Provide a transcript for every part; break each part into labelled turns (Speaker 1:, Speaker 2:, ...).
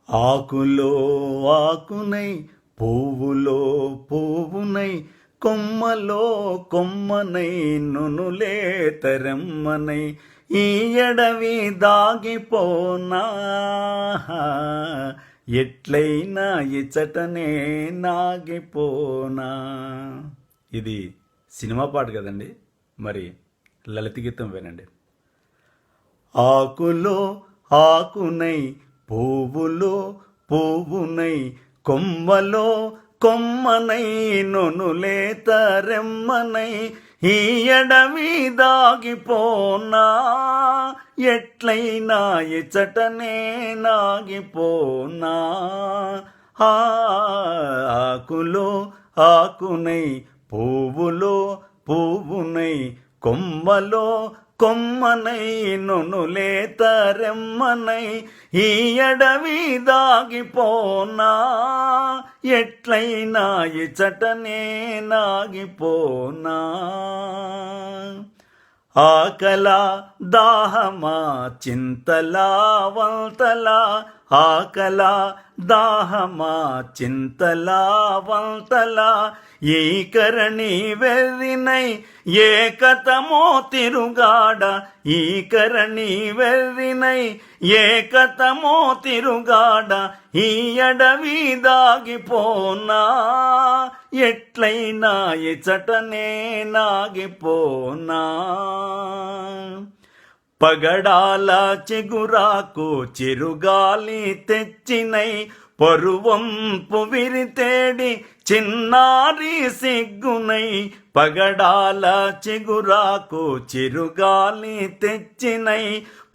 Speaker 1: ఆకులో ఆకునై పువ్వులో పువ్వునై కొమ్మలో కొమ్మనై నునులే తరమ్మనై ఈ ఎడవి దాగిపోనా ఎట్లయినా ఇచ్చటనే నాగిపోనా. ఇది సినిమా పాట కదండి, మరి లలిత గీతం వినండి. ఆకులో ఆకునై పువ్వులో పువ్వునై కొమ్మలో కొమ్మనై నొనులే తరెమ్మనై ఈ ఎడవి దాగిపోనా ఎట్లయినా ఇచ్చటనే నాగిపోనా. ఆకులో ఆకునై పువ్వులో పువ్వునై కొమ్మలో కొమ్మనై నొనులే తరెమ్మనై ఈ ఎడవి దాగిపోనా ఎట్లయినా ఇచ్చటనే నాగిపోనా. ఆకలా దాహమా చింతలా వంతలా ఆకలా దాహమా చింతలా వంతలా ఈ కరణి వెర్రినై ఏకతమో తిరుగాడ ఈ కరణి వెర్రినై ఏకతమో తిరుగాడ ఈ అడవి దాగిపోనా ఎట్లయినా ఇచ్చటనే నాగిపోనా. పగడాల చిగురాకు చిరుగాలి తెచ్చినై పరువంపు విరితేడి చిన్నారి సిగ్గునై పగడాల చిగురాకు చిరుగాలి తెచ్చినై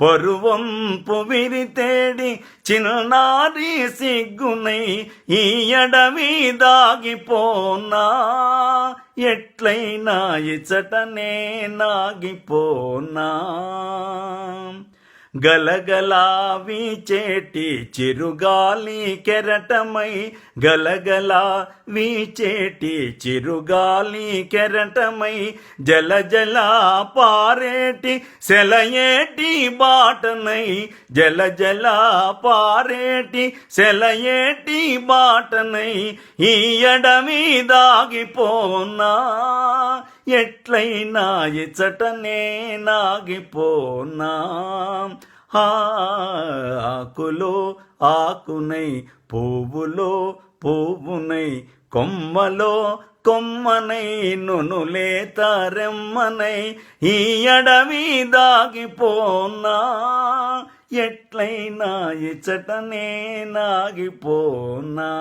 Speaker 1: పరువంపు విరితేడి చిన్నారి సిగ్గునై ఈ అడవి దాగిపోనా ఎట్లయినా ఇచ్చటనే నాగిపోనా. గలగలా వీచేటి చిరుగాలి కెరటమై గలగలా వీచేటి చిరుగాలి కెరటమై జల జల పారేటి సెలయేటి బాటనై జల జల పారేటి సెలయేటి బాటనై ఈ అడవి దాగిపోనా ఎట్లయినా ఇచ్చటనే నాగిపోనా. ఆకులో ఆకునై పువ్వులో పువ్వునై కొమ్మలో కొమ్మనై నునులే తరెమ్మనై ఈ అడవి దాగిపోనా ఎట్లయినా ఇచ్చటనే నాగిపోనా.